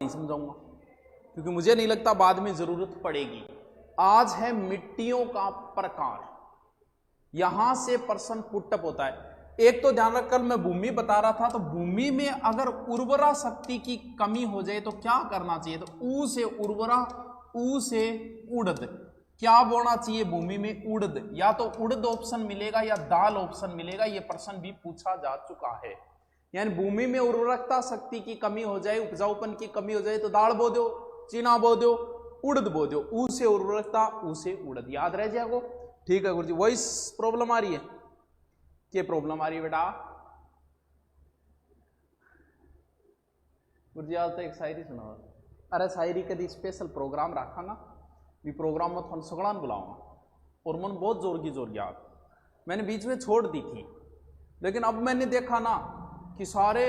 नहीं समझाऊंगा, क्योंकि मुझे नहीं लगता बाद में जरूरत पड़ेगी। आज है मिट्टियों का प्रकार, यहां से प्रश्न पुटअप होता है। एक तो ध्यान रख, कल मैं भूमि बता रहा था, तो भूमि में अगर उर्वरा शक्ति की कमी हो जाए तो क्या करना चाहिए, तो ऊ से उर्वरा, ऊ से उड़द, क्या बोना चाहिए भूमि में, उड़द। या तो उड़द ऑप्शन मिलेगा या दाल ऑप्शन मिलेगा, यह प्रश्न भी पूछा जा चुका है। यानी भूमि में उर्वरकता शक्ति की कमी हो जाए, उपजाऊपन की कमी हो जाए तो दाल बो दो, चीना बो दो, उड़द बो दो, ऊ से उर्वरकता, ऊ से उड़द, याद रह जाएगा। ठीक है गुरुजी, वही प्रॉब्लम आ रही है, क्या प्रॉब्लम आ रही है बेटा? गुरुजी आज तो एक शायरी सुनाओ। अरे शायरी कभी स्पेशल प्रोग्राम रखा ना, भी प्रोग्राम में थोड़ा सगड़ान बुलाऊंगा, और मन बहुत जोर की जोर याद, मैंने बीच में छोड़ दी थी, लेकिन अब मैंने देखा ना कि सारे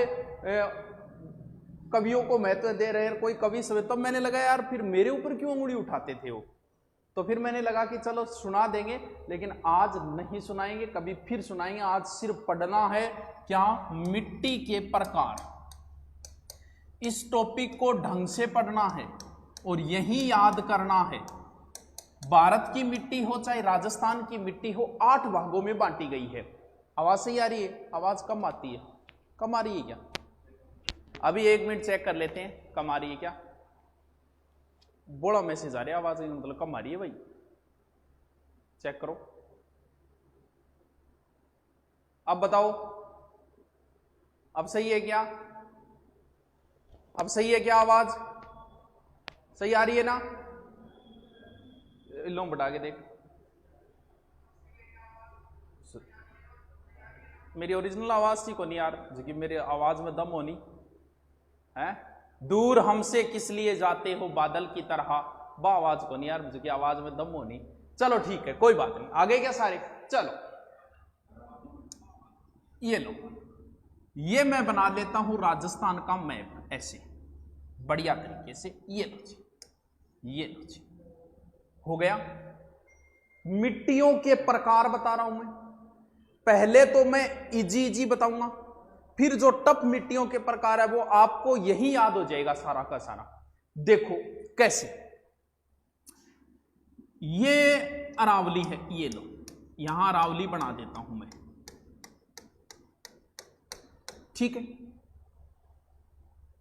कवियों को महत्व दे रहे हैं, कोई कवि सब, तब मैंने लगा यार फिर मेरे ऊपर क्यों उंगली उठाते थे वो, तो फिर मैंने लगा कि चलो सुना देंगे, लेकिन आज नहीं सुनाएंगे, कभी फिर सुनाएंगे। आज सिर्फ पढ़ना है क्या, मिट्टी के प्रकार। इस टॉपिक को ढंग से पढ़ना है और यही याद करना है। भारत की मिट्टी हो चाहे राजस्थान की मिट्टी हो, 8 भागों में बांटी गई है। आवाज सही आ रही है? आवाज कम आती है, कम आ रही है क्या? अभी 1 मिनट चेक कर लेते हैं, कम आ रही है क्या? बड़ा मैसेज आ रहा है, आवाज मतलब कम आ रही है भाई, चेक करो। अब बताओ, अब सही है क्या? अब सही है क्या? आवाज सही आ रही है ना? लो बढ़ा के देख, मेरी ओरिजिनल आवाज थी को नहीं यार, जो कि मेरे आवाज में दम होनी है। दूर हमसे किस लिए जाते हो बादल की तरह, बा आवाज को नहीं यार, जो कि आवाज में दम होनी। चलो ठीक है, कोई बात नहीं, आगे क्या सारे। चलो ये लो, ये मैं बना लेता हूं राजस्थान का मैप ऐसे बढ़िया तरीके से। ये लो जी, ये लो जी, हो गया। मिट्टियों के प्रकार बता रहा हूं मैं। पहले तो मैं इजी इजी बताऊंगा, फिर जो टफ मिट्टियों के प्रकार है वो आपको यही याद हो जाएगा सारा का सारा। देखो कैसे, ये अरावली है, ये लो, यहां अरावली बना देता हूं मैं, ठीक है,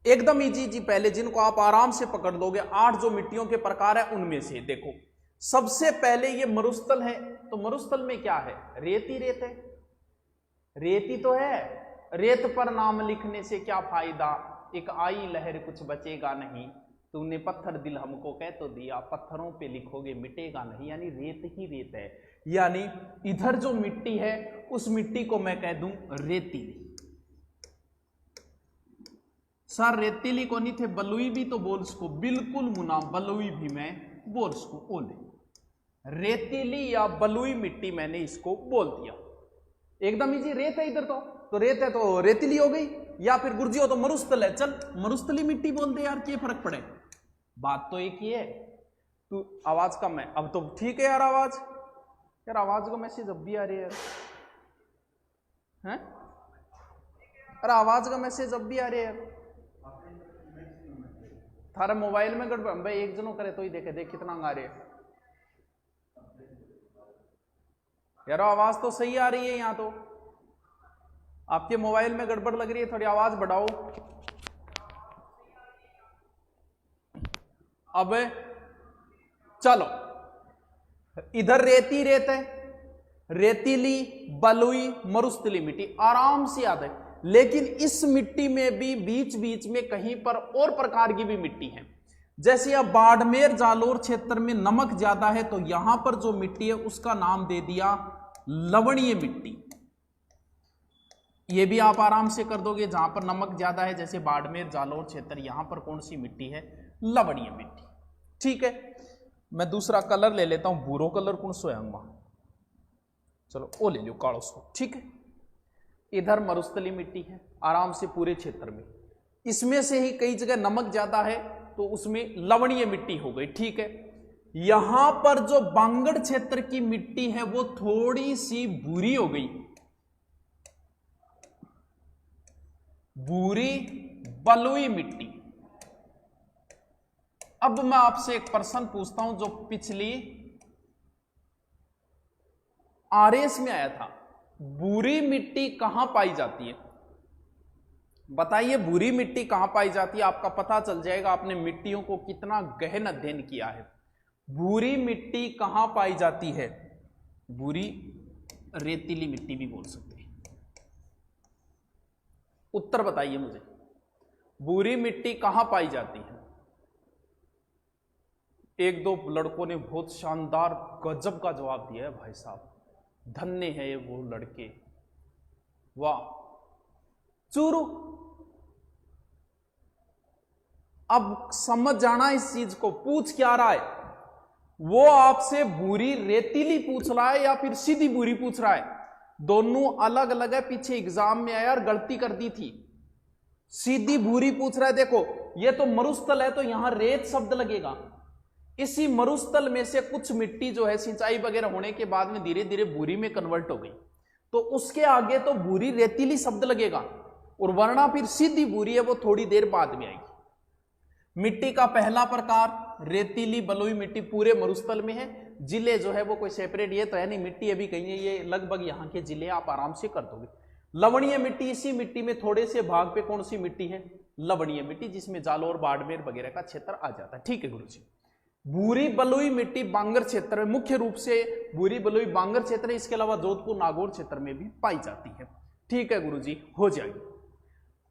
एकदम इजी इजी। पहले जिनको आप आराम से पकड़ दोगे, 8 जो मिट्टियों के प्रकार है उनमें से देखो, सबसे पहले ये मरुस्थल है। तो मरुस्थल में क्या है? रेती रेत है, रेती तो है, रेत पर नाम लिखने से क्या फायदा, एक आई लहर कुछ बचेगा नहीं, तूने पत्थर दिल हमको कह तो दिया, पत्थरों पे लिखोगे मिटेगा नहीं। यानी रेत ही रेत है। यानी इधर जो मिट्टी है उस मिट्टी को मैं कह दूं रेतीली। सर रेतीली को नहीं थे, बलुई भी तो बोल सको, बिल्कुल मुना, बलुई भी मैं बोल सको, ओले रेतीली या बलुई मिट्टी मैंने इसको बोल दिया। एकदम इजी, रेत है इधर तो रेत है तो रेतीली हो गई, या फिर गुर्जी हो तो मरुस्थल है, चल मरुस्थली मिट्टी बोल दे यार, क्या फर्क पड़े, बात तो एक ही है। तू आवाज कम है, अब तो ठीक है यार आवाज, यार आवाज का मैसेज अब भी आ रही है यार, हैं? अरे आवाज का मैसेज अब भी आ रही है यार, थारा मोबाइल में गड़बड़ भाई, एक जनों करे तो ही देखे, देख कितना आ रही है यार, आवाज तो सही आ रही है यहां तो, आपके मोबाइल में गड़बड़ लग रही है, थोड़ी आवाज बढ़ाओ। अब चलो, इधर रेती रेत है, रेतीली, बलुई, मरुस्थली मिट्टी आराम से याद है। लेकिन इस मिट्टी में भी बीच बीच में कहीं पर और प्रकार की भी मिट्टी है। जैसे अब बाड़मेर जालोर क्षेत्र में नमक ज्यादा है, तो यहां पर जो मिट्टी है उसका नाम दे दिया लवणीय मिट्टी। ये भी आप आराम से कर दोगे, जहां पर नमक ज्यादा है, जैसे बाड़मेर जालोर क्षेत्र, यहां पर कौन सी मिट्टी है? लवणीय मिट्टी। ठीक है, मैं दूसरा कलर ले लेता हूं, भूरो कलर कौन सो है, चलो वो ले लो, कालो सो, ठीक है। इधर मरुस्थली मिट्टी है आराम से पूरे क्षेत्र में, इसमें से ही कई जगह नमक ज्यादा है तो उसमें लवणीय मिट्टी हो गई, ठीक है। यहां पर जो बांगड़ क्षेत्र की मिट्टी है वो थोड़ी सी भूरी हो गई, भूरी बलुई मिट्टी, अब मैं आपसे एक प्रश्न पूछता हूं जो पिछली आरएस में आया था। भूरी मिट्टी कहां पाई जाती है? बताइए भूरी मिट्टी कहां पाई जाती है, आपका पता चल जाएगा आपने मिट्टियों को कितना गहन अध्ययन किया है। भूरी मिट्टी कहां पाई जाती है? भूरी रेतीली मिट्टी भी बोल सकते हैं। उत्तर बताइए मुझे, भूरी मिट्टी कहां पाई जाती है? एक दो लड़कों ने बहुत शानदार गजब का जवाब दिया है भाई साहब, धन्य है ये वो लड़के, वाह। चूरू, अब समझ जाना इस चीज को, पूछ क्या रहा है वो आपसे, भूरी रेतीली पूछ रहा है या फिर सीधी भूरी पूछ रहा है? दोनों अलग अलग है, पीछे एग्जाम में आया और गलती कर दी थी। सीधी भूरी पूछ रहा है। देखो ये तो मरुस्थल है तो यहां रेत शब्द लगेगा। इसी मरुस्थल में से कुछ मिट्टी जो है सिंचाई वगैरह होने के बाद में धीरे धीरे भूरी में कन्वर्ट हो गई, तो उसके आगे तो भूरी रेतीली शब्द लगेगा, और वरना फिर सीधी भूरी है वो थोड़ी देर बाद में आएगी। मिट्टी का पहला प्रकार रेतीली बलुई मिट्टी पूरे मरुस्थल में है। जिले जो है वो कोई सेपरेट ये तो है नहीं, मिट्टी अभी कहीं है, ये लगभग यहाँ के जिले आप आराम से कर दोगे। लवणीय मिट्टी, इसी मिट्टी में थोड़े से भाग पे कौन सी मिट्टी है? लवणीय मिट्टी, जिसमें जालोर बाड़मेर वगैरह का क्षेत्र आ जाता है। ठीक है गुरु जी। भूरी बलुई मिट्टी बांगर क्षेत्र में, मुख्य रूप से भूरी बलुई बांगर क्षेत्र, इसके अलावा जोधपुर नागौर क्षेत्र में भी पाई जाती है। ठीक है गुरु जी, हो जाएगी।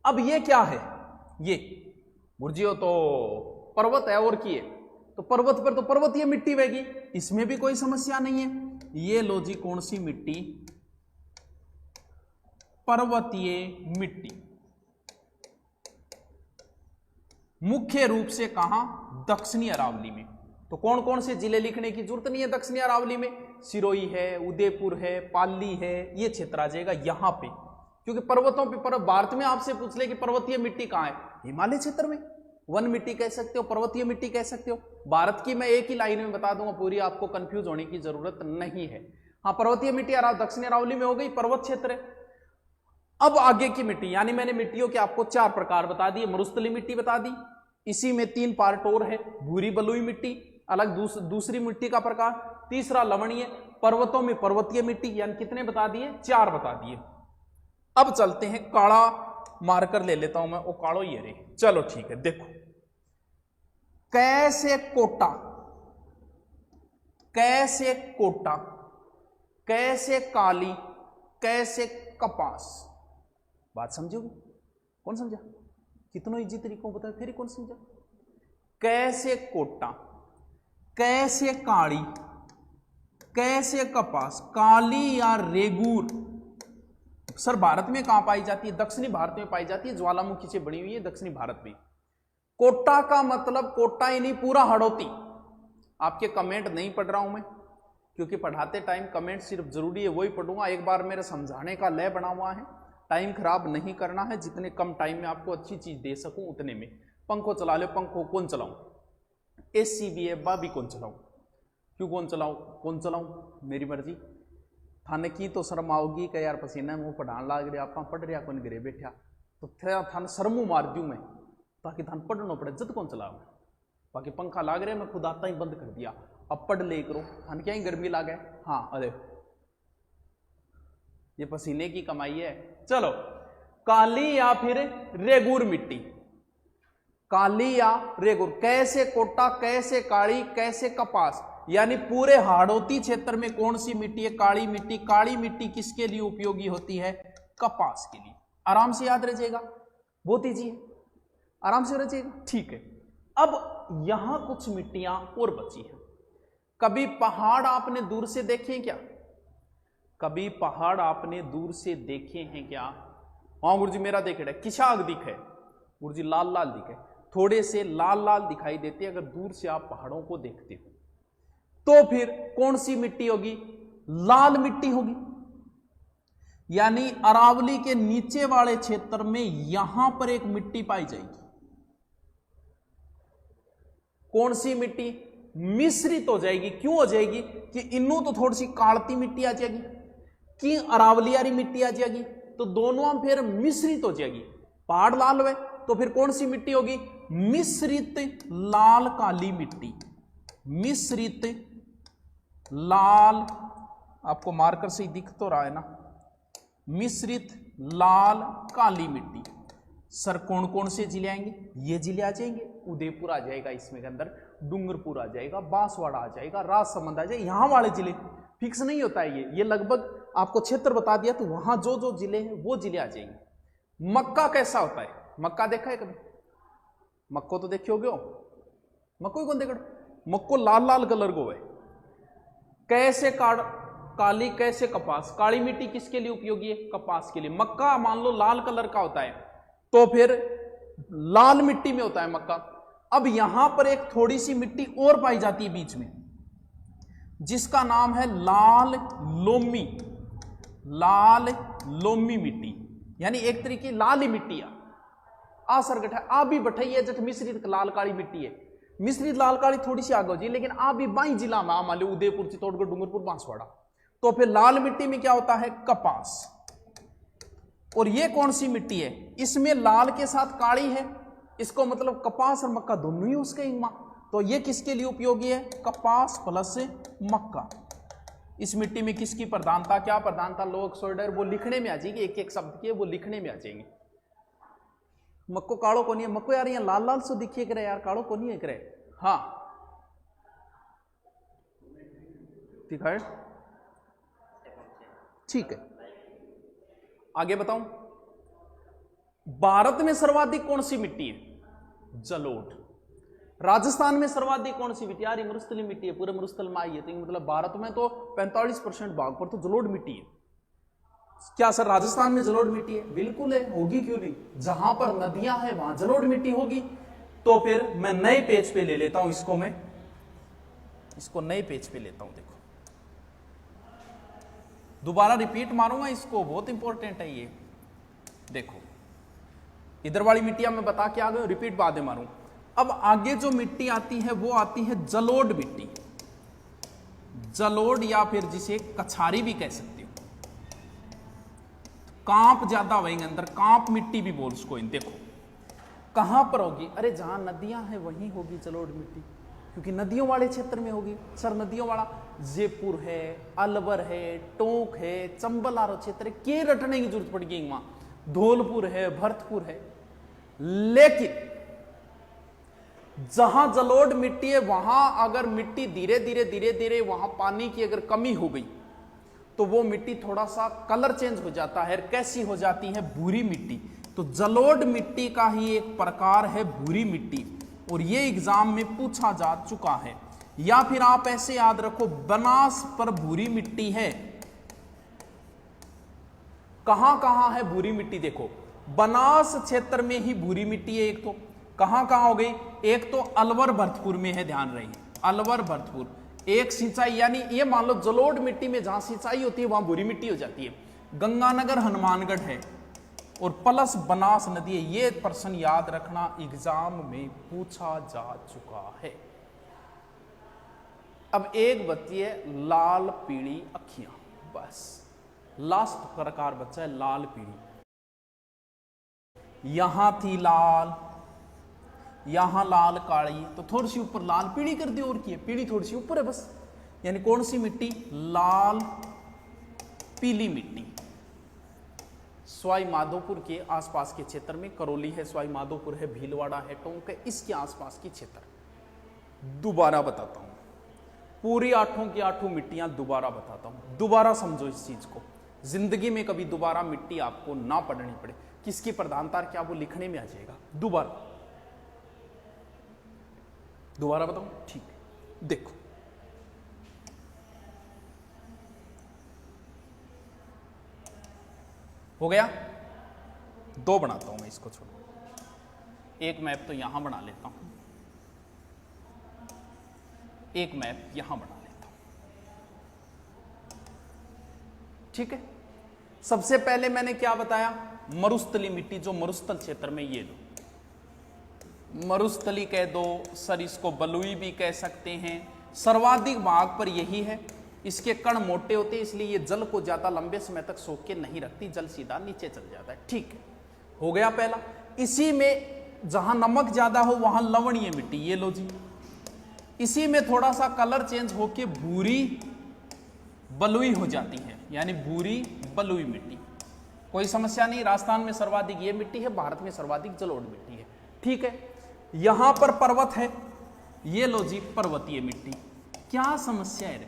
अब ये क्या है? ये गुरुजी हो तो पर्वत है, और की है तो पर्वत पर तो पर्वतीय मिट्टी बहेगी, इसमें भी कोई समस्या नहीं है। ये लो जी, कौन सी मिट्टी? पर्वतीय मिट्टी। मुख्य रूप से कहां? दक्षिणी अरावली में। तो कौन कौन से जिले लिखने की जरूरत नहीं है दक्षिणी अरावली में? सिरोही है, उदयपुर है, पाली है, ये क्षेत्र आ जाएगा यहां पे, क्योंकि पर्वतों पे भारत में आपसे पूछ ले कि पर्वतीय मिट्टी कहां है, हिमालय क्षेत्र में। वन मिट्टी कह सकते हो, पर्वतीय मिट्टी कह सकते हो। भारत की मैं एक ही लाइन में बता दूंगा, पूरी आपको कंफ्यूज होने की जरूरत नहीं है। हाँ, पर्वतीय मिट्टी दक्षिणी अरावली में हो गई, पर्वत क्षेत्र है। अब आगे की मिट्टी, यानी मैंने मिट्टियों के आपको 4 प्रकार बता दिए। मरुस्थली मिट्टी बता दी, इसी में 3 पार्ट और है। भूरी बलुई मिट्टी अलग, दूसरी मिट्टी का प्रकार, तीसरा लवणीय, पर्वतों में पर्वतीय मिट्टी, यानी कितने बता दिए? 4 बता दिए। अब चलते हैं, काला मार्कर ले लेता हूं मैं, वो कालो ये रे। चलो ठीक है, देखो कैसे कोटा, कैसे कोटा, कैसे काली, कैसे कपास। बात समझोगे? कौन समझा? कितनों इजी तरीकों बताया, फिर कौन समझा? कैसे कोटा, कैसे काली, कैसे कपास। काली या रेगूर सर भारत में कहां पाई जाती है? दक्षिणी भारत में पाई जाती है, ज्वालामुखी से बनी हुई है दक्षिणी भारत में। कोटा का मतलब कोटा ही नहीं, पूरा हड़ौती। आपके कमेंट नहीं पढ़ रहा हूं मैं, क्योंकि पढ़ाते टाइम कमेंट सिर्फ जरूरी है वही पढ़ूंगा। एक बार मेरे समझाने का लय बना हुआ है, टाइम खराब नहीं करना है। जितने कम टाइम में आपको अच्छी चीज दे सकूं उतने में। पंखो चला लो, पंखो कौन चलाऊं? एसी भी है, बाबी कौन चलाऊं? क्यों कौन चलाऊं? कौन चलाऊं? मेरी मर्जी। थाने की तो शर्म आओगी कि यार पसीना मुंह पढ़ान लाग रहा, आप पढ़ रहा कौन घरे बैठा, तो थान शर्मू मार दूं मैं, ताकि थान पढ़ना पड़े। जद कौन चलाओ? बाकी पंखा लाग रहा है, मैं खुद आता ही बंद कर दिया। अब पढ़ ले करो, थान क्या ही गर्मी लागे। हाँ अरे ये पसीने की कमाई है। चलो, काली या फिर रेगूर मिट्टी, काली या रेगूर। कैसे कोटा, कैसे काली, कैसे कपास, यानी पूरे हाड़ौती क्षेत्र में कौन सी मिट्टी है? काली मिट्टी। काली मिट्टी किसके लिए उपयोगी होती है? कपास के लिए। आराम से याद रखिएगा, बहुत ईजी है, आराम से रखिएगा। ठीक है, अब यहां कुछ मिट्टियां और बची हैं। कभी पहाड़ आपने दूर से देखे हैं क्या? कभी पहाड़ आपने दूर से देखे हैं क्या? हाँ गुरुजी मेरा देखे है, किशाग दिखे गुरुजी, लाल लाल दिखे, थोड़े से लाल लाल दिखाई देते हैं अगर दूर से आप पहाड़ों को देखते हो। तो फिर कौन सी मिट्टी होगी? लाल मिट्टी होगी। यानी अरावली के नीचे वाले क्षेत्र में यहां पर एक मिट्टी पाई जाएगी। कौन सी मिट्टी? मिश्रित हो जाएगी। क्यों हो जाएगी? कि इन्नू तो थोड़ी सी कालती मिट्टी आ जाएगी, कि अरावलियारी मिट्टी आ जाएगी, तो दोनों फिर मिश्रित हो जाएगी। पहाड़ लाल हुए तो फिर कौन सी मिट्टी होगी? मिश्रित लाल काली मिट्टी। मिश्रित लाल, आपको मार्कर से ही दिख तो रहा है ना, मिश्रित लाल काली मिट्टी। सर कौन कौन से जिले आएंगे? ये जिले आ जाएंगे, उदयपुर आ जाएगा, इसमें के अंदर डूंगरपुर आ जाएगा, बांसवाड़ा आ जाएगा, राजसमंद आ जाएगा। यहाँ वाले जिले फिक्स नहीं होता है, ये लगभग आपको क्षेत्र बता दिया तो वहां जो जो जिले हैं वो जिले आ जाएंगे। मक्का कैसा होता है? मक्का देखा है कभी? मक्को तो देखे होगे, मक्को ही कौन देखा? मक्को लाल लाल कलर को है। कैसे काली, कैसे कपास। काली मिट्टी किसके लिए उपयोगी है? कपास के लिए। मक्का मान लो लाल कलर का होता है तो फिर लाल मिट्टी में होता है मक्का। अब यहां पर एक थोड़ी सी मिट्टी और पाई जाती है बीच में, जिसका नाम है लाल लोमी। लाल लोमी मिट्टी, यानी एक तरीके लाल ही मिट्टी आ सर गठा आ भी बठाई जट मिश्रित लाल काली मिट्टी है। मिश्रित लाल काली थोड़ी सी आगे हो जाए, लेकिन आ भी बाई जिला में मान लो उदयपुर, चित्तौड़गढ़, डूंगरपुर, बांसवाड़ा। तो फिर लाल मिट्टी में क्या होता है? कपास। और ये कौन सी मिट्टी है? इसमें लाल के साथ काली है, इसको मतलब कपास और मक्का दोनों ही उसके इंगमा। तो ये किसके लिए उपयोगी है? कपास प्लस मक्का। इस मिट्टी में किसकी प्रधानता, क्या प्रधानता? लोग सोल्डर, वो लिखने में आ जाएगी, एक एक शब्द की वो लिखने में आ जाएंगे। मक्को काड़ो को नहीं है, मक्को यार यहाँ लाल लाल सो दिखिए करे यार, काड़ो को नहीं है करे। हाँ दिखाए, ठीक है। आगे बताऊं, भारत में सर्वाधिक कौन सी मिट्टी है? जलोढ़। राजस्थान में सर्वाधिक कौन सी मिट्टी? यार मरुस्थली मिट्टी है, पूरे मरुस्थल में आई है, तो मतलब भारत में तो 45% भाग पर तो जलोढ़ मिट्टी है। क्या सर राजस्थान में जलोढ़ मिट्टी है? बिल्कुल है, होगी क्यों नहीं। जहां पर नदियां हैं वहां जलोढ़ मिट्टी होगी। तो फिर मैं नए पेज पे ले लेता हूं इसको, मैं इसको नए पेज पे लेता हूं। देखो दोबारा रिपीट मारूंगा इसको, बहुत इंपॉर्टेंट है ये। देखो इधर वाली मिट्टियां मैं बता के आ गए, रिपीट बाद में मारूंगा। अब आगे जो मिट्टी आती है वो आती है जलोढ़ मिट्टी। जलोढ़ या फिर जिसे कछारी भी कह सकते हो। कांप ज्यादा होंगे अंदर, कांप मिट्टी भी बोल उसको। देखो कहां पर होगी? अरे जहां नदियां हैं वहीं होगी जलोढ़ मिट्टी, क्योंकि नदियों वाले क्षेत्र में होगी। सर नदियों वाला जयपुर है, अलवर है, टोंक है, चंबल आरो क्षेत्र है, के रटने की जरूरत पड़ेगी वहां। धौलपुर है, भरतपुर है। लेकिन जहां जलोढ़ मिट्टी है वहां अगर मिट्टी धीरे धीरे धीरे धीरे वहां पानी की अगर कमी हो गई तो वो मिट्टी थोड़ा सा कलर चेंज हो जाता है। कैसी हो जाती है? भूरी मिट्टी। तो जलोढ़ मिट्टी का ही एक प्रकार है भूरी मिट्टी, और ये एग्जाम में पूछा जा चुका है। या फिर आप ऐसे याद रखो, बनास पर भूरी मिट्टी है। कहां कहां है भूरी मिट्टी? देखो बनास क्षेत्र में ही भूरी मिट्टी है। एक तो कहां कहां हो गई? एक तो अलवर भरतपुर में है, ध्यान रही, अलवर भरतपुर। एक सिंचाई, यानी ये मान लो जलोढ़ मिट्टी में जहां सिंचाई होती है वहां भूरी मिट्टी हो जाती है। गंगानगर हनुमानगढ़ है और प्लस बनास नदी है। ये प्रश्न याद रखना, एग्जाम में पूछा जा चुका है। अब एक बच्ची है लाल पीली अखियां, बस लास्ट प्रकार बच्चा है लाल पीली। यहां थी लाल, यहां लाल काली, तो थोड़ी सी ऊपर लाल पीली कर दी, और की है पीली थोड़ी सी ऊपर है बस। यानी कौन सी मिट्टी? लाल पीली मिट्टी। सवाई माधोपुर के आसपास के क्षेत्र में, करौली है, सवाई माधोपुर है, भीलवाड़ा है, टोंक है, इसके आसपास के क्षेत्र। दोबारा बताता हूं, पूरी 8 की 8 मिट्टियां दोबारा बताता हूं, दोबारा समझो इस चीज को। जिंदगी में कभी दोबारा मिट्टी आपको ना पढ़नी पड़े, किसकी प्रधानता क्या वो लिखने में आ जाएगा। दोबारा बताऊं? ठीक है, देखो हो गया। 2 बनाता हूं मैं, इसको छोड़ो। एक मैप तो यहां बना लेता हूं, एक मैप यहां बना लेता हूं। ठीक है, सबसे पहले मैंने क्या बताया? मरुस्थली मिट्टी, जो मरुस्थल क्षेत्र में, ये लो मरुस्थली कह दो, सर इसको बलुई भी कह सकते हैं। सर्वाधिक भाग पर यही है। इसके कण मोटे होते हैं, इसलिए ये जल को ज्यादा लंबे समय तक सोख के नहीं रखती, जल सीधा नीचे चल जाता है। ठीक है, हो गया पहला। इसी में जहां नमक ज्यादा हो वहां लवणीय मिट्टी, ये लो जी। इसी में थोड़ा सा कलर चेंज होके भूरी बलुई हो जाती है, यानी भूरी बलुई मिट्टी। कोई समस्या नहीं, राजस्थान में सर्वाधिक ये मिट्टी है, भारत में सर्वाधिक जलोढ़ मिट्टी है। ठीक है, यहां पर पर्वत है, ये लो जी पर्वतीय मिट्टी। क्या समस्या है,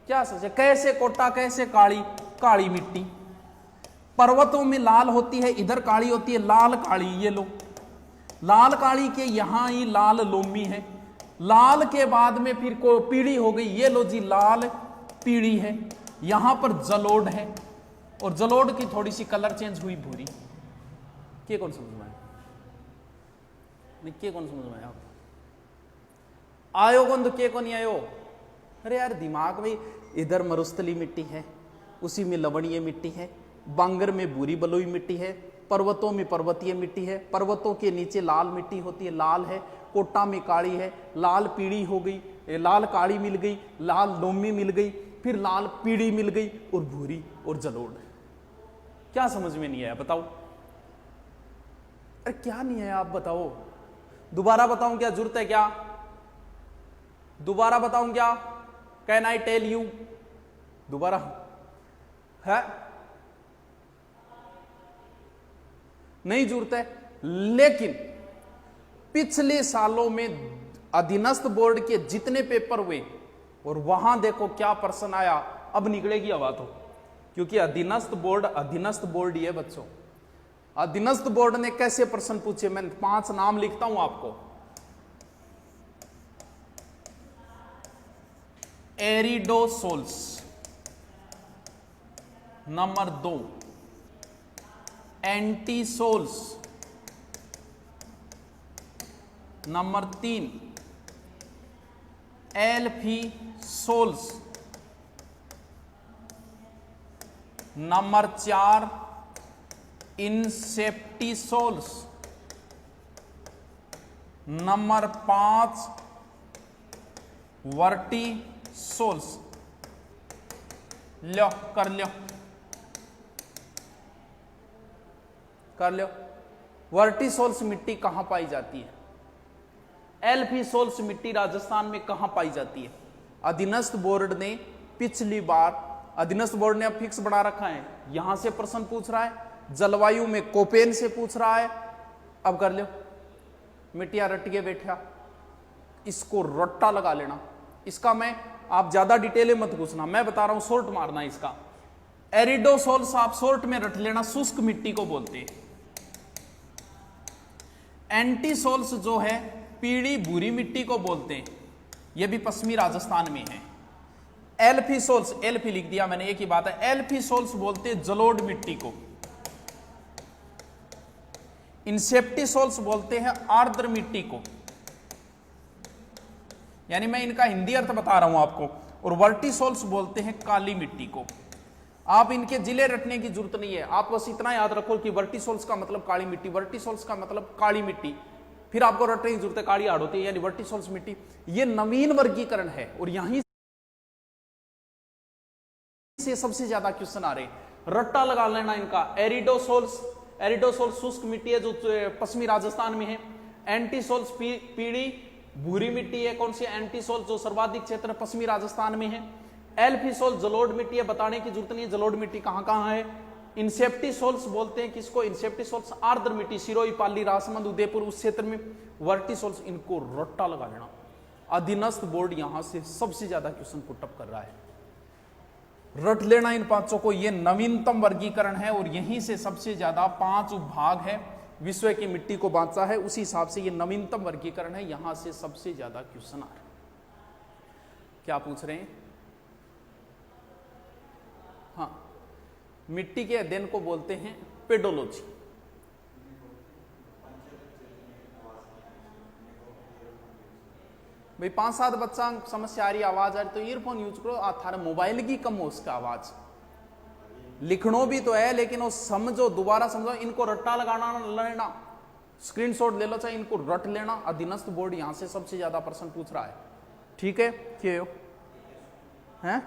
क्या समस्या? कैसे कोटा, कैसे काली? काली मिट्टी पर्वतों में लाल होती है, इधर काली होती है, लाल काली, ये लो। लाल काली के यहां ही लाल लोमी है, लाल के बाद में फिर को पीली हो गई, ये लो जी लाल पीली है। यहां पर जलोढ़ है, और जलोढ़ की थोड़ी सी कलर चेंज हुई भूरी। के कौन समझ में आया? नहीं, के कौन समझ में आया? आयो कौन? तो के कौन नहीं आयो? अरे यार दिमाग में, इधर मरुस्थली मिट्टी है, उसी में लवणीय मिट्टी है, बांगर में भूरी बलुई मिट्टी है, पर्वतों में पर्वतीय मिट्टी है, पर्वतों के नीचे लाल मिट्टी होती है, लाल है, कोटा में काली है, लाल पीली हो गई, लाल काली मिल गई, लाल लोमी मिल गई, फिर लाल पीली मिल गई, और भूरी और जलोढ़। क्या समझ में नहीं आया बताओ? अरे क्या नहीं है आप बताओ? दोबारा बताऊं क्या? जरूरत है क्या? दोबारा बताऊं क्या? Can I tell you? दोबारा है? नहीं जरूरत है। लेकिन पिछले सालों में अधीनस्थ बोर्ड के जितने पेपर हुए, और वहां देखो क्या प्रश्न आया, अब निकलेगी हवा तो, क्योंकि अधीनस्थ बोर्ड ये बच्चों, अधीनस्थ बोर्ड ने कैसे प्रश्न पूछे, मैं 5 नाम लिखता हूं आपको। Aridisols, number 2 entisols, number 3 alfisols, number 4 inceptisols, number 5 vertisols. लो कर लो, कर लो। वर्टिसोल्स मिट्टी कहां पाई जाती है? एल्फीसोल्स मिट्टी राजस्थान में कहां पाई जाती है? अधीनस्थ बोर्ड ने पिछली बार, अधीनस्थ बोर्ड ने अब फिक्स बना रखा है, यहां से प्रश्न पूछ रहा है, जलवायु में कोपेन से पूछ रहा है। अब कर लो, मिट्टियां रटिए बैठा, इसको रट्टा लगा लेना। इसका मैं, आप ज्यादा डिटेल मत पूछना, मैं बता रहा हूं, शॉर्ट मारना इसका। एरिडोसोल्स आप शॉर्ट में रट लेना, शुष्क मिट्टी को बोलते हैं। एंटीसोल्स जो है पीली भूरी मिट्टी को बोलते हैं, यह भी पश्चिमी राजस्थान में है। एल्फीसोल्स, एल्फी लिख दिया मैंने, एक ही बात है। एल्फीसोल्स बोलते हैं जलोढ़ मिट्टी को। इंसेप्टिसोल्स बोलते हैं आर्द्र मिट्टी को, यानी मैं इनका हिंदी अर्थ बता रहा हूं आपको। और वर्टिसोल्स बोलते हैं काली मिट्टी को। आप इनके जिले रटने की जरूरत नहीं है, आप बस इतना याद रखो कि वर्टिसोल्स का मतलब काली मिट्टी, वर्टिसोल्स का मतलब काली मिट्टी, फिर आपको रटने की जरूरत है काली हाड़ होती है, यानी वर्टिसोल्स मिट्टी। ये नवीन वर्गीकरण है, और यहीं से सबसे ज्यादा क्वेश्चन आ रहे हैं, रट्टा लगा लेना इनका। एरिडोसोल्स, एरिडोसोल्स शुष्क मिट्टी है जो पश्चिमी राजस्थान में है। एंटीसोल्स पीली भूरी मिट्टी है, कौन सी? एंटीसोल्स, जो सर्वाधिक क्षेत्र पश्चिमी राजस्थान में है। एल्फीसोल्स जलोढ़ मिट्टी है, बताने की जरूरत नहीं है जलोढ़ मिट्टी कहां कहां है। इंसेप्टिसोल्स बोलते हैं किसको? इंसेप्टिसोल्स आर्द्र मिट्टी, सिरोही, पाली, राजसमंद, उदयपुर, उस क्षेत्र में। वर्टिसोल्स, इनको रट्टा लगा लेना। अधीनस्थ बोर्ड यहां से सबसे ज्यादा क्वेश्चन पुटअप कर रहा है, रट लेना इन 5 को। ये नवीनतम वर्गीकरण है, और यहीं से सबसे ज्यादा 5 भाग है, विश्व की मिट्टी को बांटा है, उसी हिसाब से ये नवीनतम वर्गीकरण है, यहां से सबसे ज्यादा क्वेश्चन आ रहे हैं। क्या पूछ रहे हैं? हाँ, मिट्टी के अध्ययन को बोलते हैं पेडोलॉजी। भाई 5-7 बच्चा समस्या आ रही, आवाज आ रही, तो ईयरफोन यूज करो। थारा मोबाइल की कम हो उसका आवाज, लिखनो भी तो है, लेकिन वो समझो, दोबारा समझो। इनको रट्टा लगाना लेना, स्क्रीनशॉट ले लो, चाहे इनको रट लेना। अधीनस्थ बोर्ड यहां से सबसे ज्यादा प्रश्न पूछ रहा है। ठीक है, क्यों है?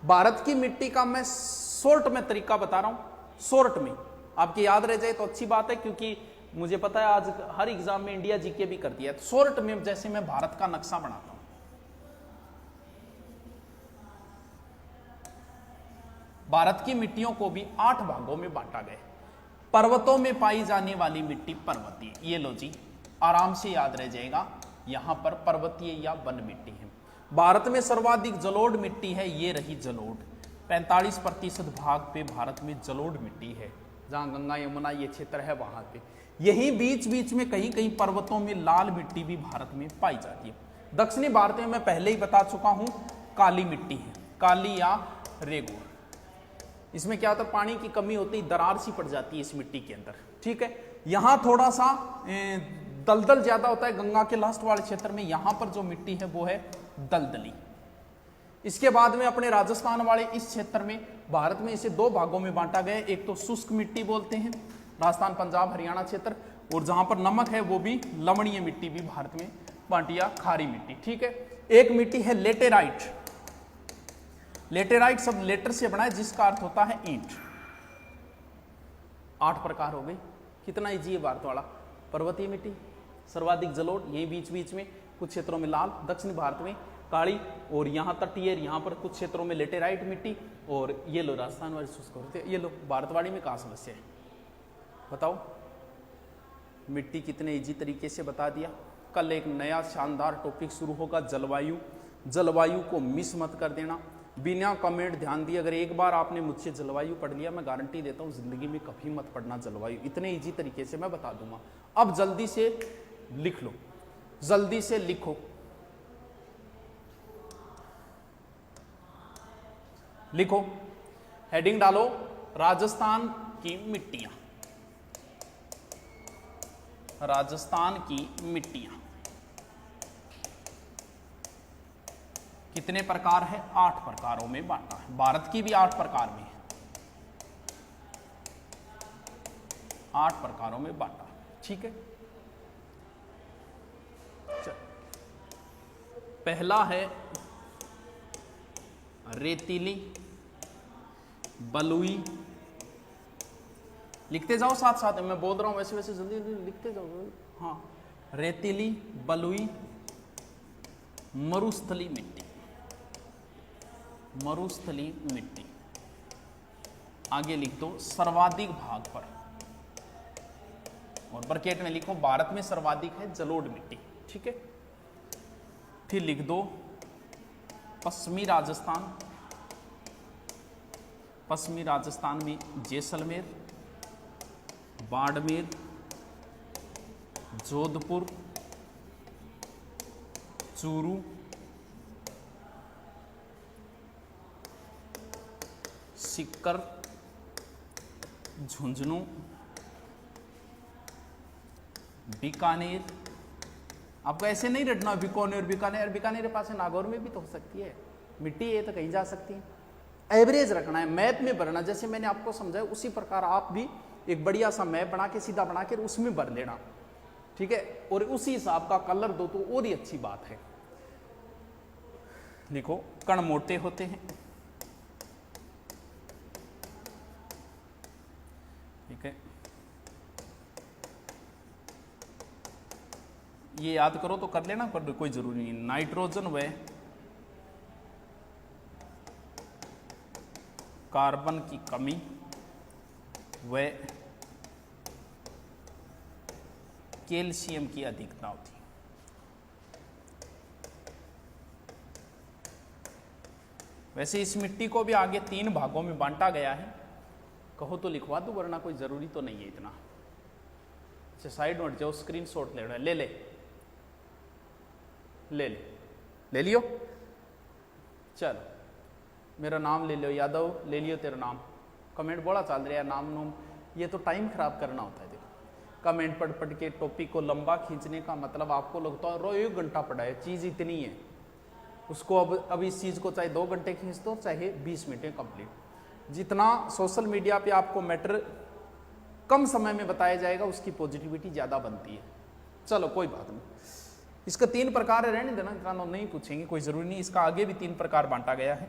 भारत की मिट्टी का मैं शॉर्ट में तरीका बता रहा हूं, शॉर्ट में। आपकी याद रह जाए तो अच्छी बात है, क्योंकि मुझे पता है आज हर एग्जाम में इंडिया जीके भी करती है। तो शॉर्ट में जैसे मैं भारत का नक्शा बनाता हूं, भारत की मिट्टियों को भी 8 भागों में बांटा गया। पर्वतों में पाई जाने वाली मिट्टी पर्वतीय, ये लो जी आराम से याद रह जाएगा, यहां पर पर्वतीय या वन मिट्टी है। भारत में सर्वाधिक जलोढ़ मिट्टी है, ये रही जलोढ़, 45% भाग पे भारत में जलोढ़ मिट्टी है, जहां गंगा यमुना ये क्षेत्र है वहां पे। यही बीच बीच में कहीं कहीं पर्वतों में लाल मिट्टी भी भारत में पाई जाती है। दक्षिणी भारत में मैं पहले ही बता चुका हूं काली मिट्टी है, काली या रेगूर। इसमें क्या होता है, पानी की कमी होती है, दरार सी पड़ जाती है इस मिट्टी के अंदर, ठीक है। यहां थोड़ा सा दलदल ज्यादा होता है, गंगा के लास्ट वाले क्षेत्र में यहां पर जो मिट्टी है वो है दलदली। इसके बाद में अपने राजस्थान वाले इस क्षेत्र में भारत में इसे 2 भागों में बांटा गया, एक तो शुष्क मिट्टी बोलते हैं राजस्थान पंजाब हरियाणा क्षेत्र, और जहां पर नमक है वो भी लवणीय मिट्टी भी भारत में बांटी या खारी मिट्टी, ठीक है। एक मिट्टी है लेटेराइट, लेटेराइट शब्द लेटर से बना है जिसका अर्थ होता है ईंट। 8 प्रकार हो गई, कितना इजी है भारत वाला। पर्वतीय मिट्टी, सर्वाधिक जलोढ़, यही बीच बीच में कुछ क्षेत्रों में लाल, दक्षिण भारत में काली, और यहां तटीय यहां पर कुछ क्षेत्रों में लेटेराइट मिट्टी, और ये लो राजस्थान वाली शुष्क होते हैं। ये लो भारतवाड़ी में कहां समस्या है बताओ। मिट्टी कितने इजी तरीके से बता दिया। कल एक नया शानदार टॉपिक शुरू होगा, जलवायु। जलवायु को मिस मत कर देना, बिना कमेंट ध्यान दिए। अगर एक बार आपने मुझसे जलवायु पढ़ लिया, मैं गारंटी देता हूं जिंदगी में कभी मत पढ़ना जलवायु, इतने इजी तरीके से मैं बता दूंगा। अब जल्दी से लिख लो, जल्दी से लिखो। लिखो, हेडिंग डालो राजस्थान की मिट्टियां, राजस्थान की मिट्टियां कितने प्रकार है, 8 प्रकारों में बांटा है। भारत की भी 8 प्रकार में है, 8 प्रकारों में बांटा, ठीक है। पहला है रेतीली, बलुई, लिखते जाओ साथ साथ, मैं बोल रहा हूं वैसे वैसे जल्दी जल्दी लिखते जाओ। हाँ, रेतीली, बलुई, मरुस्थली मिट्टी, मरुस्थली मिट्टी। आगे लिख दो सर्वाधिक भाग पर, और ब्रैकेट में लिखो भारत में सर्वाधिक है जलोढ़ मिट्टी, ठीक है। फिर लिख दो पश्चिमी राजस्थान, पश्चिमी राजस्थान में जैसलमेर, बाड़मेर, जोधपुर, चूरू, सीकर, झुंझुनू, बीकानेर। आपको ऐसे नहीं रटना बीकानेर बीकानेर, बीकानेर के पास नागौर में भी तो हो सकती है मिट्टी, ये तो कहीं जा सकती है। एवरेज रखना है, मैप में भरना, जैसे मैंने आपको समझाया उसी प्रकार आप भी एक बढ़िया सा मैप बना के सीधा बना के उसमें भर लेना, ठीक है। और उसी हिसाब का कलर दो तो और ही अच्छी बात है। लिखो कण मोटे होते हैं, ठीक है। ये याद करो तो कर लेना, पर कोई जरूरी नहीं। नाइट्रोजन व कार्बन की कमी व कैल्शियम की अधिकता होती। वैसे इस मिट्टी को भी आगे 3 भागों में बांटा गया है, कहो तो लिखवा दूं, वरना कोई जरूरी तो नहीं है इतना। अच्छा साइड में हट जाओ, स्क्रीनशॉट ले ले ले ले ले लियो। चलो मेरा नाम ले लो, यादव ले लियो तेरा नाम। कमेंट बड़ा चल रहा है नाम नूम, ये तो टाइम खराब करना होता है। देखो कमेंट पढ़ पढ़ के टॉपिक को लंबा खींचने का मतलब आपको लगता है रो 1 घंटा पढ़ा है, चीज़ इतनी है उसको। अब इस चीज़ को चाहे 2 घंटे खींच दो चाहे 20 मिनट कंप्लीट। जितना सोशल मीडिया पे आपको मैटर कम समय में बताया जाएगा उसकी पॉजिटिविटी ज़्यादा बनती है। चलो कोई बात नहीं, इसका 3 प्रकार रहने देना, कानून नहीं पूछेंगे, कोई जरूरी नहीं। इसका आगे भी 3 प्रकार बांटा गया है।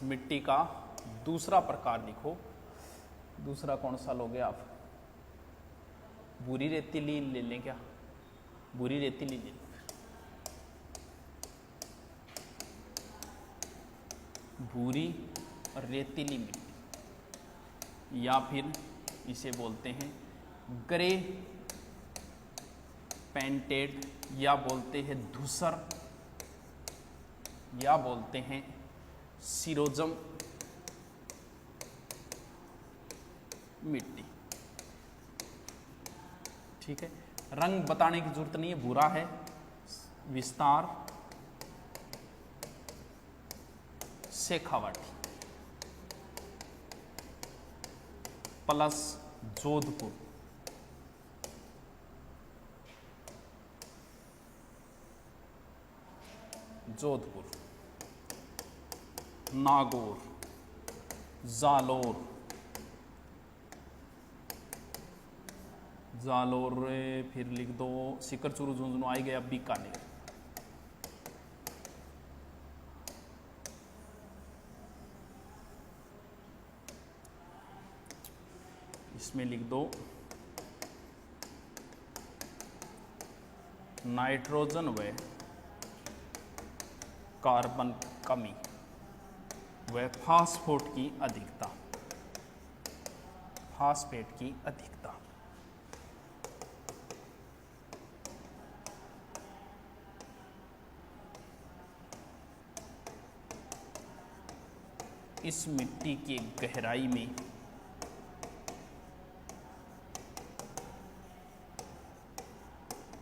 मिट्टी का दूसरा प्रकार लिखो। दूसरा कौन सा लोगे आप? भूरी रेतीली ले लें क्या? भूरी रेतीली ले लें। भूरी और रेतीली मिट्टी, या फिर इसे बोलते हैं ग्रे पेंटेड, या बोलते हैं धूसर, या बोलते हैं सिरोजम मिट्टी। ठीक है, रंग बताने की जरूरत नहीं है, भूरा है, विस्तार, शेखावाटी प्लस जोधपुर। जोधपुर, नागौर, जालोर, जालोर, फिर लिख दो सिकर चुरू झुंझुनू आई गया बीकानेर। इसमें लिख दो नाइट्रोजन व कार्बन कमी व फास्फोट की अधिकता, फास्फेट की अधिकता। इस मिट्टी की गहराई में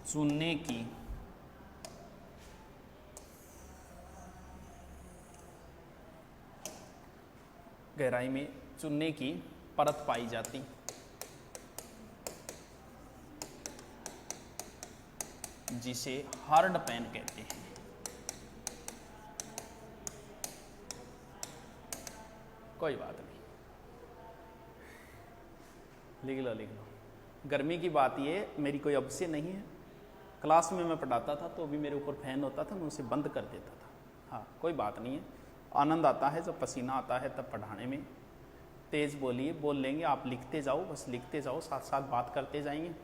चूने की गहराई में चूने की परत पाई जाती, जिसे हार्ड पैन कहते हैं। कोई बात नहीं, लिख लो लिख लो। गर्मी की बात ये मेरी कोई अब से नहीं है, क्लास में मैं पढ़ाता था तो अभी मेरे ऊपर फैन होता था, मैं उसे बंद कर देता था। हाँ कोई बात नहीं है, आनंद आता है जब पसीना आता है तब पढ़ाने में। तेज बोलिए, बोल लेंगे, आप लिखते जाओ, बस लिखते जाओ, साथ साथ बात करते जाएंगे।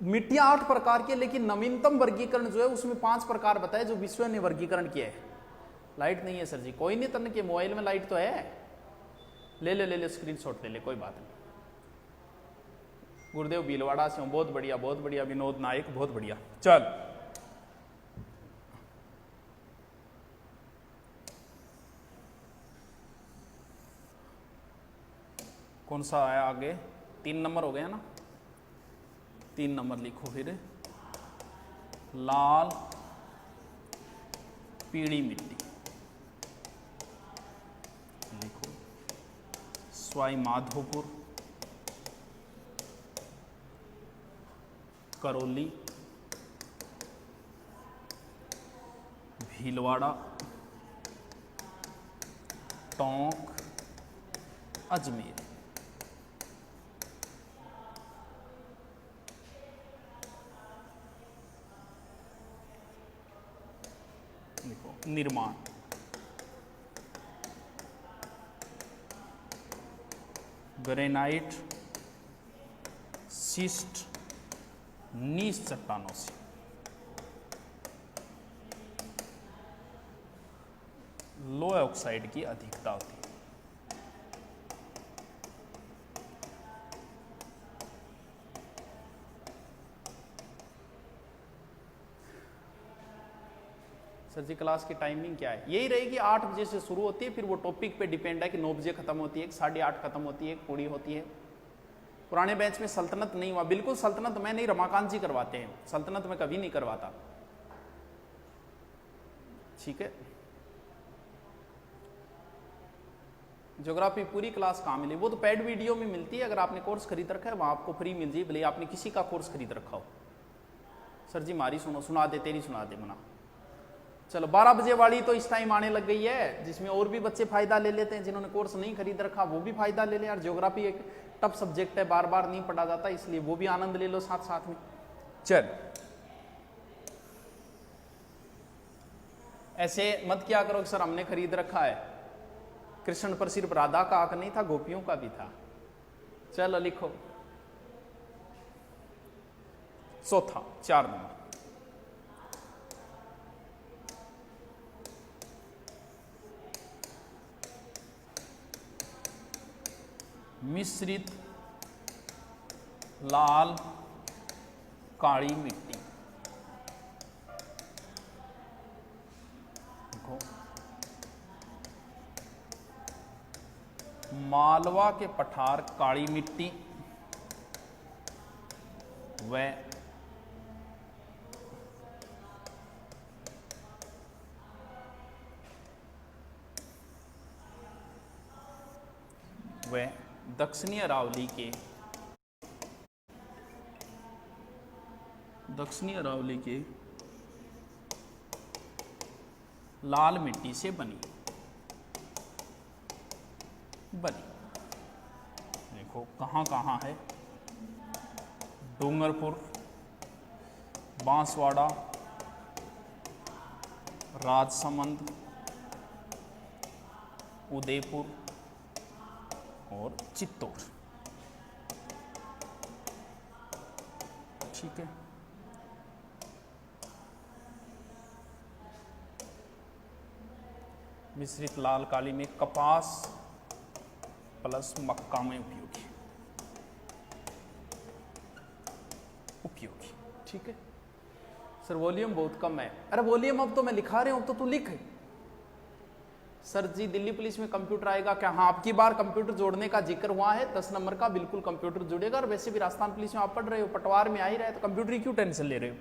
मिट्टियां 8 प्रकार की, लेकिन नवीनतम वर्गीकरण जो है उसमें 5 प्रकार बताए जो विश्व ने वर्गीकरण किया है। लाइट नहीं है सर जी, कोई नहीं, तन के मोबाइल में लाइट तो है, ले ले ले ले स्क्रीनशॉट ले ले, कोई बात नहीं। गुरुदेव भीलवाड़ा से हूं, बहुत बढ़िया बहुत बढ़िया। विनोद नायक, बहुत बढ़िया। चल कौन सा आया आगे? 3 नंबर हो गया ना, 3 नंबर लिखो फिर। लाल पीली मिट्टी लिखो। सवाई माधोपुर, करौली, भीलवाड़ा, टोंक, अजमेर। देखो निर्माण, ग्रेनाइट, शिस्ट, नीच चट्टानों से। लो ऑक्साइड की अधिकता होती है। सर जी क्लास की टाइमिंग क्या है? यही रहेगी, 8 बजे से शुरू होती है, फिर वो टॉपिक पे डिपेंड है कि 9 बजे खत्म होती है, 8:30 खत्म होती है, पूरी होती है। पुराने बैच में सल्तनत नहीं हुआ, बिल्कुल सल्तनत मैं नहीं, रमाकांत जी करवाते हैं, सल्तनत में कभी नहीं करवाता। ठीक है, ज्योग्राफी पूरी क्लास कहाँ मिली? वो तो पेड वीडियो में मिलती है, अगर आपने कोर्स खरीद रखा है वहां आपको फ्री मिल जाए, भले आपने किसी का कोर्स खरीद रखा हो। सर जी हमारी सुनो, सुना दे, तेरी सुना दे मना। चलो 12 बजे वाली तो इस टाइम आने लग गई है, जिसमें और भी बच्चे फायदा ले लेते हैं, जिन्होंने कोर्स नहीं खरीद रखा वो भी फायदा ले लें। यार ज्योग्राफी एक टफ सब्जेक्ट है, बार बार नहीं पढ़ा जाता, इसलिए वो भी आनंद ले लो साथ साथ में। चल ऐसे मत क्या करो कि सर हमने खरीद रखा है। कृष्ण पर सिर्फ राधा का हक नहीं था, गोपियों का भी था। चलो लिखो चौथा, 4 नंबर। मिश्रित लाल काली मिट्टी। देखो मालवा के पठार काली मिट्टी व दक्षिणी अरावली के लाल मिट्टी से बनी। देखो कहाँ कहाँ है, डूंगरपुर, बांसवाड़ा, राजसमंद, उदयपुर और चित्तौड़। ठीक है, मिश्रित लाल काली में कपास प्लस मक्का में उपयोगी। ठीक है सर, वॉल्यूम बहुत कम है। अरे वॉल्यूम अब तो मैं लिखा रहा हूं, अब तो तू लिख। सर जी दिल्ली पुलिस में कंप्यूटर आएगा क्या? हाँ, आपकी बार कंप्यूटर जोड़ने का जिक्र हुआ है, 10 नंबर का बिल्कुल कंप्यूटर जुड़ेगा। और वैसे भी राजस्थान पुलिस में आप पढ़ रहे हो, पटवार में आ ही रहे, तो कंप्यूटर की क्यों टेंशन ले रहे हो?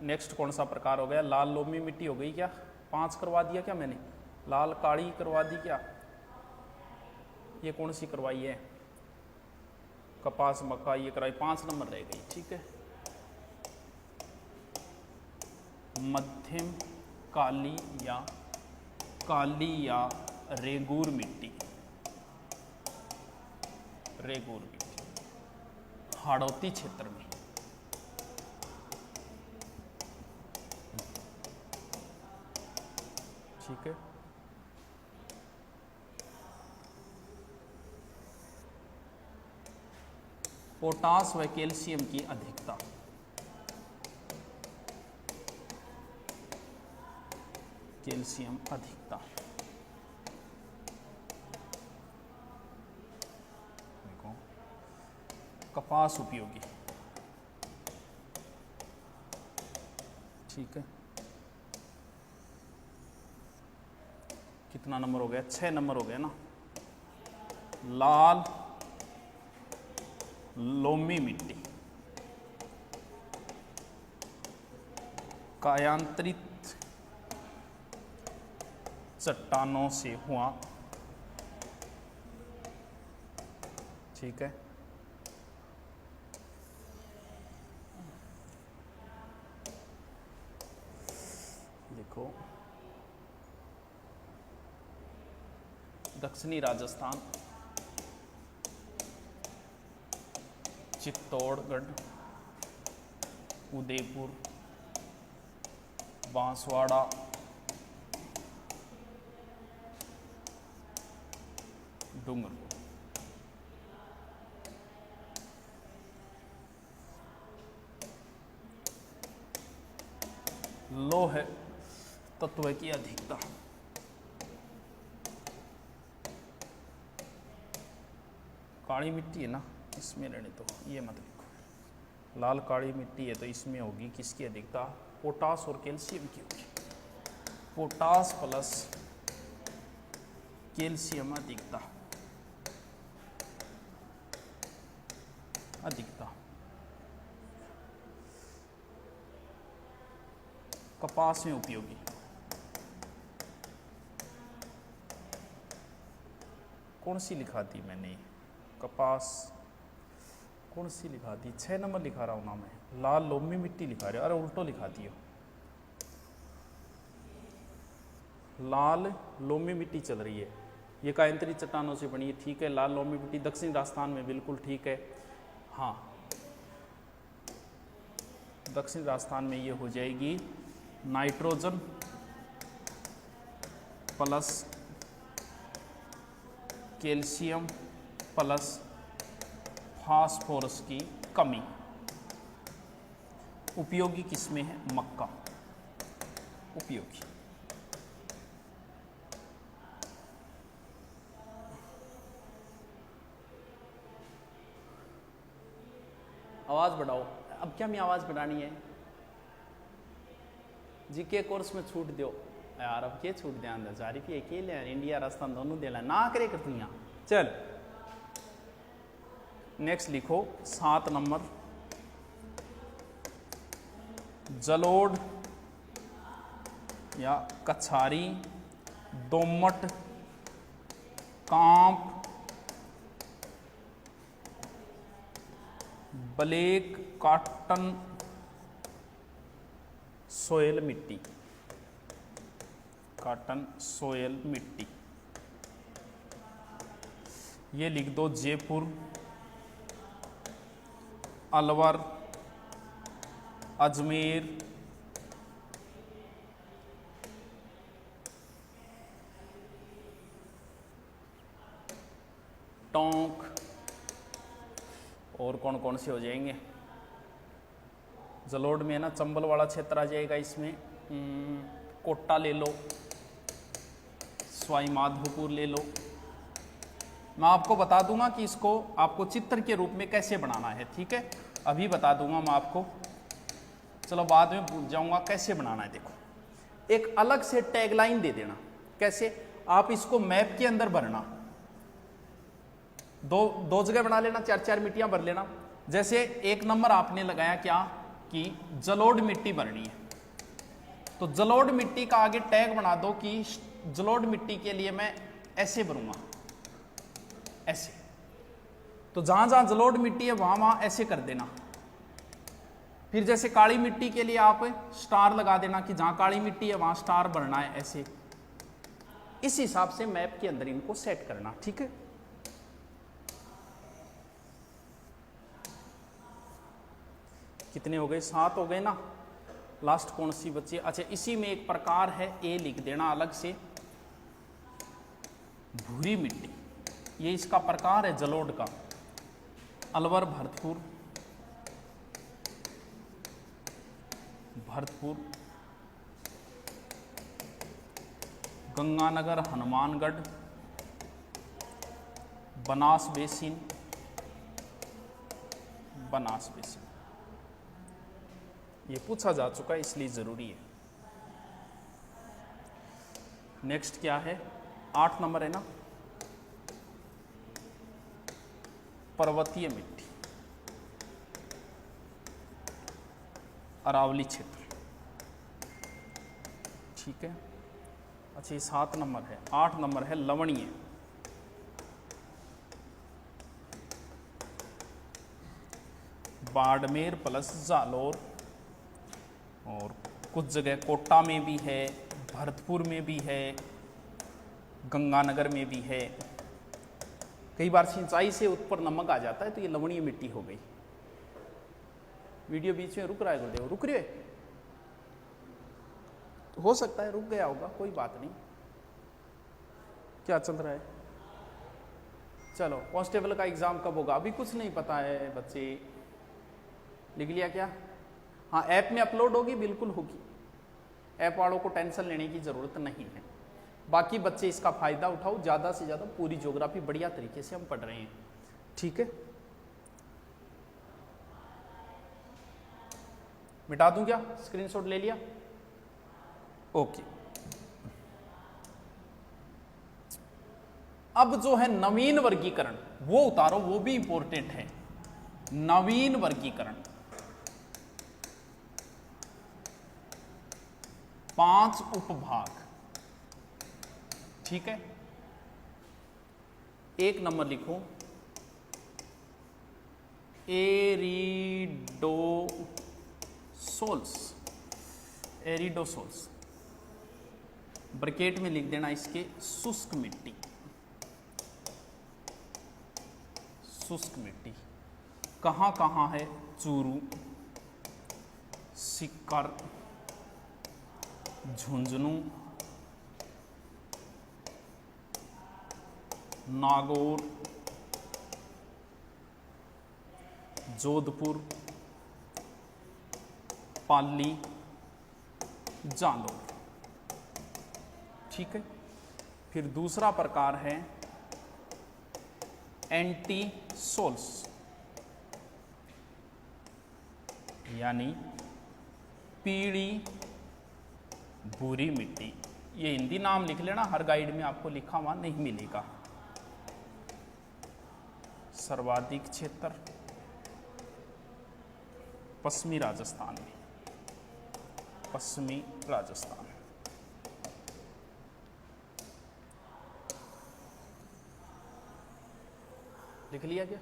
नेक्स्ट कौन सा प्रकार हो गया? लाल लोमी मिट्टी हो गई क्या? 5 करवा दिया क्या मैंने? लाल काली करवा दी क्या? ये कौन सी करवाई है? कपास मक्का ये कराई, 5 नंबर रह गई। ठीक है, मध्यम काली या रेगूर मिट्टी। हाड़ौती क्षेत्र में। ठीक है, पोटास व कैल्शियम की अधिकता। देखो कपास उपयोगी। ठीक है, कितना नंबर हो गया? 6 नंबर हो गया ना। लाल लोमी मिट्टी कायांतरित चट्टानों से हुआ। ठीक है, देखो दक्षिणी राजस्थान, चित्तौड़गढ़, उदयपुर, बांसवाड़ा, डूंगरपुर। लोह तत्व की अधिकता। काली मिट्टी है ना, इसमें रहने तो ये मत लिखो। लाल काली मिट्टी है तो इसमें होगी किसकी अधिकता? पोटास और कैल्शियम की होगी। पोटास प्लस कैल्शियम अधिकता। कपास में उपयोगी। कौन सी लिखा दी मैंने? कपास कौन सी लिखा दी? 6 नंबर लिखा रहा हूं ना मैं। लाल लोमी मिट्टी लिखा रहे हो। अरे उल्टो लिखा दियो। लाल लोमी मिट्टी चल रही है, ये कायांतरित चट्टानों से बनी है। ठीक है, लाल लोमी मिट्टी दक्षिण राजस्थान में, बिल्कुल ठीक है। हाँ, दक्षिण राजस्थान में ये हो जाएगी nitrogen plus calcium plus phosphorus की कमी। उपयोगी किसमें है? मक्का उपयोगी। आवाज बढ़ाओ। अब क्या मैं आवाज बढ़ानी है? जीके कोर्स में छूट दो यार। अब क्या छूट दे? 1000 रुपये अकेले इंडिया राजस्थान दोनों दे ना करे कर तू यहाँ। चल नेक्स्ट लिखो 7 नंबर, जलोढ़ या कछारी, दोमट, कांप, ब्लैक कॉटन सोयल मिट्टी। कॉटन सोयल मिट्टी ये लिख दो। जयपुर, अलवर, अजमेर, टोंक, और कौन कौन से हो जाएंगे? जलोढ़ में है ना चंबल वाला क्षेत्र आ जाएगा इसमें। कोटा ले लो, सवाई माधोपुर ले लो। मैं आपको बता दूंगा कि इसको आपको चित्र के रूप में कैसे बनाना है, ठीक है? अभी बता दूंगा मैं आपको, चलो बाद में भूल जाऊंगा कैसे बनाना है। देखो एक अलग से टैगलाइन दे देना। कैसे? आप इसको मैप के अंदर भरना, दो जगह बना लेना, 4-4 मिट्टियां भर लेना। जैसे एक नंबर आपने लगाया क्या कि जलोढ़ मिट्टी भरनी है, तो जलोढ़ मिट्टी का आगे टैग बना दो कि जलोढ़ मिट्टी के लिए मैं ऐसे भरूंगा, ऐसे। तो जहां जहां जलोढ़ मिट्टी है वहां वहां ऐसे कर देना। फिर जैसे काली मिट्टी के लिए आप स्टार लगा देना कि जहां काली मिट्टी है वहां स्टार भरना है, ऐसे। इस हिसाब से मैप के अंदर इनको सेट करना, ठीक है? कितने हो गए? 7 हो गए ना। लास्ट कौन सी बची? अच्छा, इसी में एक प्रकार है, ए लिख देना अलग से, भूरी मिट्टी। ये इसका प्रकार है जलोढ़ का। अलवर, भरतपुर, गंगानगर, हनुमानगढ़, बनास बेसिन, ये पूछा जा चुका है इसलिए जरूरी है। नेक्स्ट क्या है? 8 नंबर है ना, पर्वतीय मिट्टी, अरावली क्षेत्र, ठीक है? अच्छा ये 7 नंबर है। 8 नंबर है लवणीय, बाड़मेर प्लस जालोर, और कुछ जगह कोटा में भी है, भरतपुर में भी है, गंगानगर में भी है। कई बार सिंचाई से ऊपर नमक आ जाता है तो ये लवणीय मिट्टी हो गई। वीडियो बीच में रुक रहा है गुरुदेव? रुक रहे हो सकता है रुक गया होगा, कोई बात नहीं। क्या चल रहा है? चलो, कांस्टेबल का एग्जाम कब होगा? अभी कुछ नहीं पता है बच्चे। लिख लिया क्या? हाँ, ऐप में अपलोड होगी, बिल्कुल होगी। ऐप वालों को टेंशन लेने की जरूरत नहीं है। बाकी बच्चे इसका फायदा उठाओ, ज्यादा से ज्यादा पूरी ज्योग्राफी बढ़िया तरीके से हम पढ़ रहे हैं, ठीक है? मिटा दूं क्या? स्क्रीनशॉट ले लिया? ओके। अब जो है नवीन वर्गीकरण वो उतारो, वो भी इंपॉर्टेंट है। नवीन वर्गीकरण 5 उपभाग, ठीक है? 1 नंबर लिखो, एरिडोसोल्स, ब्रैकेट में लिख देना इसके शुष्क मिट्टी। शुष्क मिट्टी कहां कहां है? चूरू, सिक्कर, झुंझुनू, नागौर, जोधपुर, पाली, जालौर। ठीक है। फिर दूसरा प्रकार है एंटी सोल्स, यानी पीली भूरी मिट्टी। ये हिंदी नाम लिख लेना, हर गाइड में आपको लिखा हुआ नहीं मिलेगा। सर्वाधिक क्षेत्र पश्चिमी राजस्थान में, पश्चिमी राजस्थान। लिख लिया क्या?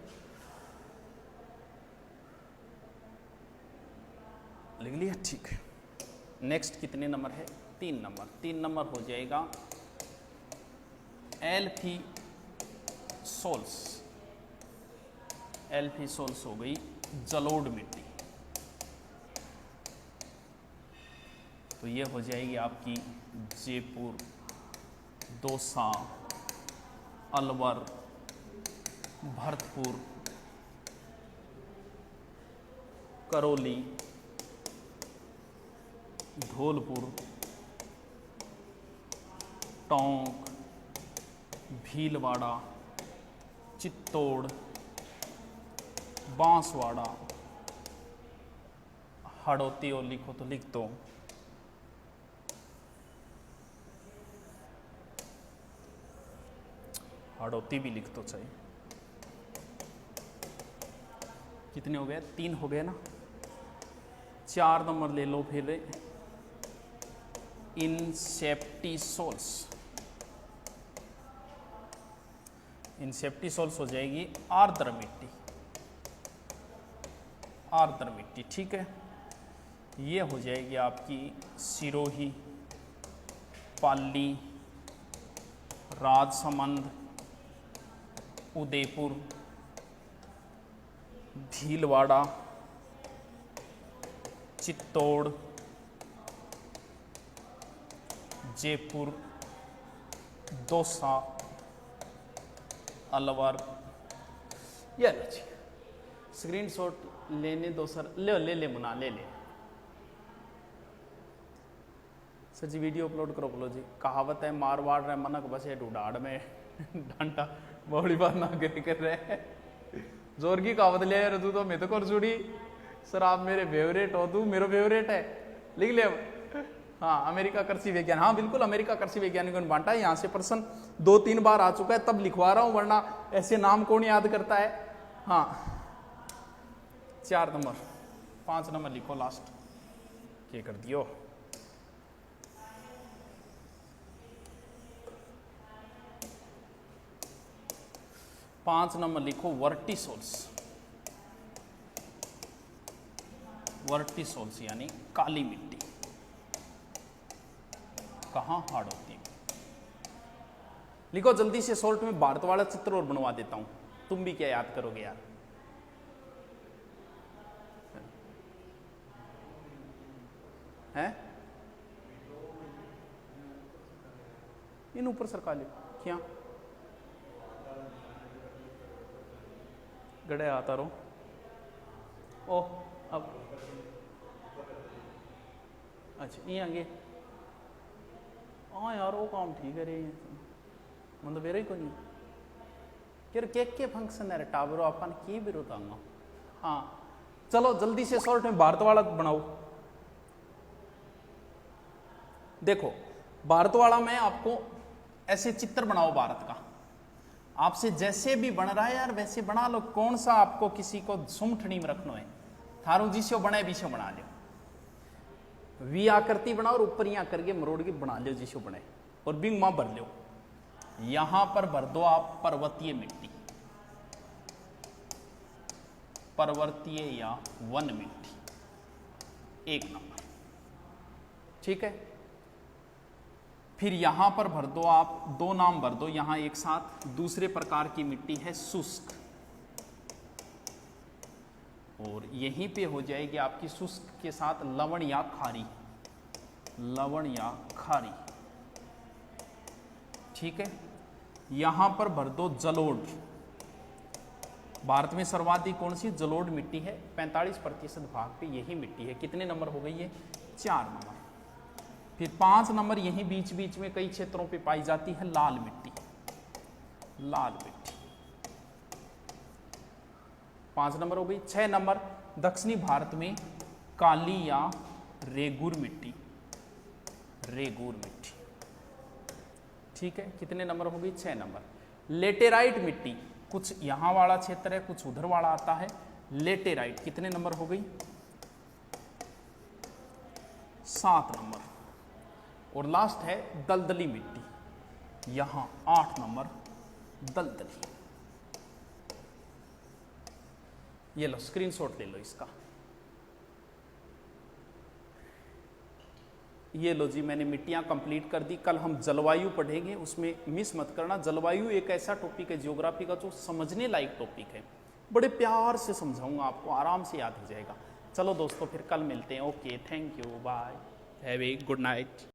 लिख लिया, ठीक है। नेक्स्ट कितने नंबर है? 3 नंबर। 3 नंबर हो जाएगा एल्फी सोल्स। एल्फी सोल्स हो गई जलोढ़ मिट्टी। तो ये हो जाएगी आपकी जयपुर, दौसा, अलवर, भरतपुर, करौली, धौलपुर, टोंक, भीलवाड़ा, चित्तौड़, बांसवाड़ा, हड़ौती। और लिखो तो लिख दो, हड़ौती भी लिख दो चाहिए। कितने हो गए? 3 हो गए ना। 4 नंबर ले लो फिर इंसेप्टिसोल्स। इंसेप्टिसोल्स हो जाएगी आर्द्र मिट्टी, आर्द्र मिट्टी। ठीक है। ये हो जाएगी आपकी सिरोही, पाली, राजसमंद, उदयपुर, भीलवाड़ा, चित्तौड़, जयपुर, दौसा, अलवर। ये लीजिए, स्क्रीनशॉट लेने दो सर। ले मुना ले। सर जी वीडियो अपलोड करो। बोलो जी। कहावत है मारवाड़ रहे मनक बसे ढूढ़ाड़ में डांटा बड़ी बात ना कर रहे। जोर की कहावत ले रहे तू तो मैं तो कर जुड़ी। सर आप मेरे फेवरेट हो, तू मेरा फेवरेट है। लिख ले। हाँ, अमेरिका कृषि विज्ञान। हाँ बिल्कुल, अमेरिका कृषि वैज्ञानिकों ने बांटा है। यहाँ से प्रश्न 2-3 बार आ चुका है, तब लिखवा रहा हूं, वरना ऐसे नाम कौन याद करता है। हाँ 4 नंबर। 5 नंबर लिखो लास्ट। क्या कर दियो? 5 नंबर लिखो वर्टिसोल्स। वर्टिसोल्स यानी काली मिट्टी। कहाँ? हाड़ौती। लिखो जल्दी से। सोल्ट में भारत वाला चित्र और बनवा देता हूं, तुम भी क्या याद करोगे यार। हैं? इन ऊपर सरका लो क्या? गड़े आता रहो। ओह अब अच्छा ये आगे। हाँ यार वो काम ठीक है रे, मतलब वेरे ही को नहीं यार। के फंक्शन है टावरो अपन की विरोध आऊंगा। हाँ चलो जल्दी से शॉर्ट में भारत वाला बनाओ। देखो भारत वाला में आपको ऐसे चित्र बनाओ भारत का। आपसे जैसे भी बन रहा है यार वैसे बना लो। कौन सा आपको किसी को सुमठनी में रखना है? थारू जिसो बने बीसो बना लो। वी आकृति बनाओ और ऊपर यहाँ करके मरोड़ के बना लो जिसो बने, और बिंग मां भर लो। यहां पर भर दो आप पर्वतीय मिट्टी, पर्वतीय या वन मिट्टी। 1 नंबर। ठीक है। फिर यहां पर भर दो आप 2 नाम भर दो यहां एक साथ। दूसरे प्रकार की मिट्टी है शुष्क। और यहीं पे हो जाएगी आपकी शुष्क के साथ लवण या खारी, लवण या खारी। ठीक है, यहां पर भर दो जलोढ़। भारत में सर्वाधिक कौन सी जलोढ़ मिट्टी है? 45% भाग पे यही मिट्टी है। कितने नंबर हो गई ये? 4 नंबर। फिर 5 नंबर यही बीच बीच में कई क्षेत्रों पे पाई जाती है लाल मिट्टी, लाल मिट्टी। 5 नंबर हो गई। 6 नंबर दक्षिणी भारत में काली या रेगुर मिट्टी, रेगुर मिट्टी। ठीक है, कितने नंबर हो गई? 6 नंबर। लेटेराइट मिट्टी, कुछ यहां वाला क्षेत्र है, कुछ उधर वाला आता है। लेटेराइट कितने नंबर हो गई? 7 नंबर। और लास्ट है दलदली मिट्टी, यहां 8 नंबर दलदली। ये लो स्क्रीनशॉट ले लो इसका। ये लो जी, मैंने मिट्टियां कंप्लीट कर दी। कल हम जलवायु पढ़ेंगे, उसमें मिस मत करना। जलवायु एक ऐसा टॉपिक है ज्योग्राफी का जो समझने लायक टॉपिक है। बड़े प्यार से समझाऊंगा आपको, आराम से याद हो जाएगा। चलो दोस्तों, फिर कल मिलते हैं। Okay, thank you, bye, have a good night.